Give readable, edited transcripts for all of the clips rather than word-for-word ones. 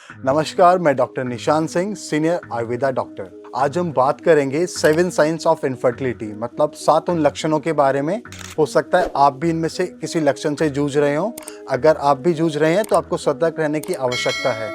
नमस्कार, मैं डॉक्टर निशान सिंह, सीनियर आयुर्वेदा डॉक्टर। आज हम बात करेंगे 7 साइंस ऑफ इनफर्टिलिटी, मतलब 7 उन लक्षणों के बारे में। हो सकता है आप भी इनमें से किसी लक्षण से जूझ रहे हो। अगर आप भी जूझ रहे हैं तो आपको सतर्क रहने की आवश्यकता है।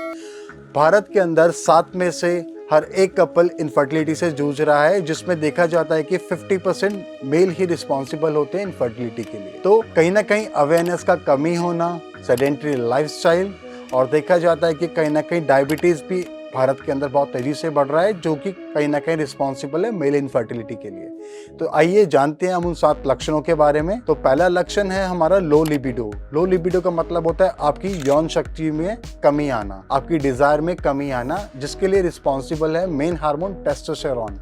भारत के अंदर 7 में से हर एक कपल इनफर्टिलिटी से जूझ रहा है, जिसमें देखा जाता है कि 50% मेल ही रिस्पॉन्सिबल होते हैं इनफर्टिलिटी के लिए। तो कहीं ना कहीं अवेयरनेस का कमी होना, सेडेंटरी लाइफस्टाइल, और देखा जाता है कि कहीं ना कहीं डायबिटीज़ भी भारत के अंदर बहुत तेज़ी से बढ़ रहा है, जो कि कहीं ना कहीं रिस्पॉन्सिबल है मेल इनफर्टिलिटी के लिए। तो आइए जानते हैं हम उन 7 लक्षणों के बारे में। तो पहला लक्षण है हमारा लो लिबिडो। लो लिबिडो का मतलब होता है आपकी यौन शक्ति में कमी आना, आपकी डिज़ायर में कमी आना, जिसके लिए रिस्पॉन्सिबल है मेन हार्मोन टेस्टोस्टेरोन।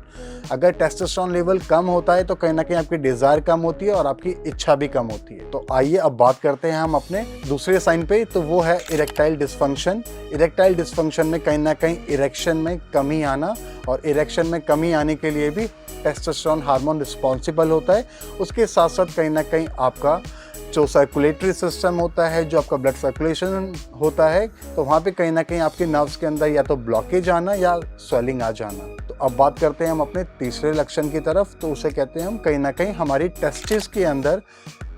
अगर टेस्टोस्टेरोन लेवल कम होता है तो कहीं ना कहीं आपकी डिज़ायर कम होती है और आपकी इच्छा भी कम होती है। तो आइए अब बात करते हैं हम अपने दूसरे साइन पे, तो वो है इरेक्टाइल डिसफंक्शन। इरेक्टाइल डिसफंक्शन में कहीं ना कहीं इरेक्शन में कमी आना, और इरेक्शन में कमी आने के लिए भी टेस्टोस्टेरोन हार्मोन रिस्पॉन्सिबल होता है। उसके साथ साथ कहीं ना कहीं आपका जो सर्कुलेटरी सिस्टम होता है, जो आपका ब्लड सर्कुलेशन होता है, तो वहाँ पे कहीं ना कहीं आपके नर्व्स के अंदर या तो ब्लॉकेज आना या स्वेलिंग आ जाना। तो अब बात करते हैं हम अपने तीसरे लक्षण की तरफ, तो उसे कहते हैं हम कहीं ना कहीं हमारी टेस्टिस के अंदर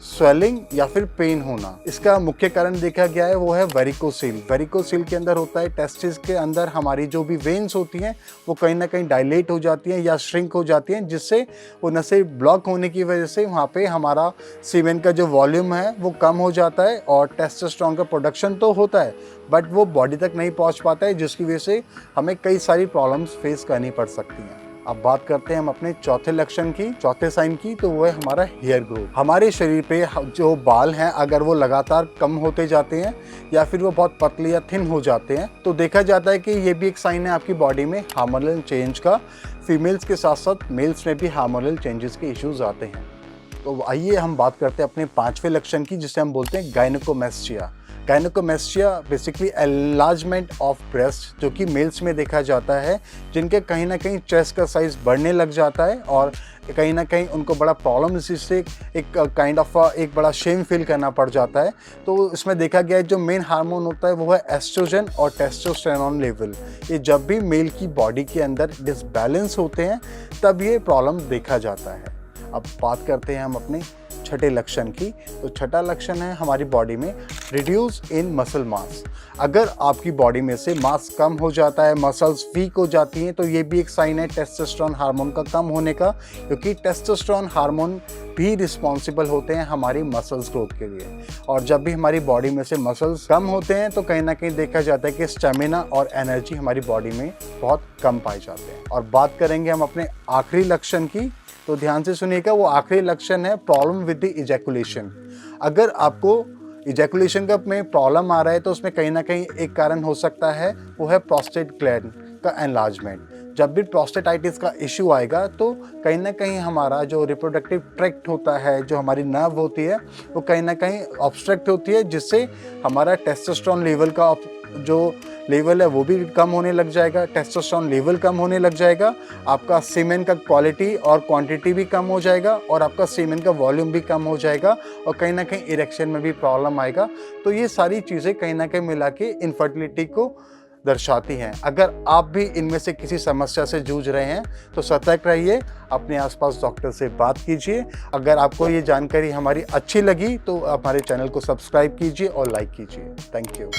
स्वेलिंग या फिर पेन होना। इसका मुख्य कारण देखा गया है वो है वेरिकोसील। वेरिकोसील के अंदर होता है टेस्टिस के अंदर हमारी जो भी वेन्स होती हैं वो कहीं ना कहीं डायलेट हो जाती हैं या श्रिंक हो जाती हैं, जिससे वो नसें ब्लॉक होने की वजह से वहाँ पे हमारा सीमेन का जो वॉल्यूम है वो कम हो जाता है, और टेस्टोस्टेरोन का प्रोडक्शन तो होता है बट वो बॉडी तक नहीं पहुँच पाता है, जिसकी वजह से हमें कई सारी प्रॉब्लम्स फेस करनी पड़ सकती हैं। अब बात करते हैं हम अपने चौथे लक्षण की, चौथे साइन की, तो वो है हमारा हेयर ग्रोथ। हमारे शरीर पे जो बाल हैं अगर वो लगातार कम होते जाते हैं या फिर वो बहुत पतले या थिन हो जाते हैं, तो देखा जाता है कि ये भी एक साइन है आपकी बॉडी में हार्मोनल चेंज का। फीमेल्स के साथ साथ मेल्स में भी हार्मोनल चेंजेस के इश्यूज आते हैं। तो आइए हम बात करते हैं अपने 5वें लक्षण की, जिसे हम बोलते हैं gynaecomastia. Gynaecomastia basically enlargement of breast, जो कि मेल्स में देखा जाता है, जिनके कहीं ना कहीं चेस्ट का साइज बढ़ने लग जाता है और कहीं ना कहीं उनको बड़ा प्रॉब्लम इससे एक काइंड ऑफ एक बड़ा शेम फील करना पड़ जाता है। तो इसमें देखा गया है जो मेन हार्मोन होता है वो है एस्ट्रोजन और टेस्टोस्टेरोन लेवल। ये जब भी मेल की बॉडी के अंदर डिसबैलेंस होते हैं तब ये प्रॉब्लम देखा जाता है। अब बात करते हैं हम अपने छठे लक्षण की, तो छठा लक्षण है हमारी बॉडी में रिड्यूस इन मसल मास। अगर आपकी बॉडी में से मास कम हो जाता है, मसल्स वीक हो जाती हैं, तो ये भी एक साइन है टेस्टोस्टेरोन हार्मोन का कम होने का, क्योंकि टेस्टोस्टेरोन हार्मोन भी रिस्पॉन्सिबल होते हैं हमारी मसल्स ग्रोथ के लिए। और जब भी हमारी बॉडी में से मसल्स कम होते हैं तो कहीं ना कहीं देखा जाता है कि स्टेमिना और एनर्जी हमारी बॉडी में बहुत कम पाए जाते हैं। और बात करेंगे हम अपने आखिरी लक्षण की, तो ध्यान से सुनिएगा। वो आखिरी लक्षण है प्रॉब्लम विद द इजैकुलेशन। अगर आपको इजैकुलेशन का में प्रॉब्लम आ रहा है तो उसमें कहीं ना कहीं एक कारण हो सकता है वो है प्रोस्टेट ग्लैंड का एनलार्जमेंट। जब भी प्रोस्टेटाइटिस का इश्यू आएगा तो कहीं ना कहीं हमारा जो रिप्रोडक्टिव ट्रैक्ट होता है, जो हमारी नर्व होती है, वो कहीं ना कहीं ऑब्स्ट्रक्ट होती है, जिससे हमारा टेस्टोस्टेरोन लेवल का जो लेवल है वो भी कम होने लग जाएगा। टेस्टोस्टेरोन लेवल कम होने लग जाएगा, आपका सीमेन का क्वालिटी और क्वांटिटी भी कम हो जाएगा, और आपका सीमेन का वॉल्यूम भी कम हो जाएगा, और कहीं ना कहीं इरेक्शन में भी प्रॉब्लम आएगा। तो ये सारी चीज़ें कहीं ना कहीं मिला के इनफर्टिलिटी को दर्शाती हैं। अगर आप भी इनमें से किसी समस्या से जूझ रहे हैं तो सतर्क रहिए, अपने आसपास डॉक्टर से बात कीजिए। अगर आपको ये जानकारी हमारी अच्छी लगी तो हमारे चैनल को सब्सक्राइब कीजिए और लाइक कीजिए। Thank you.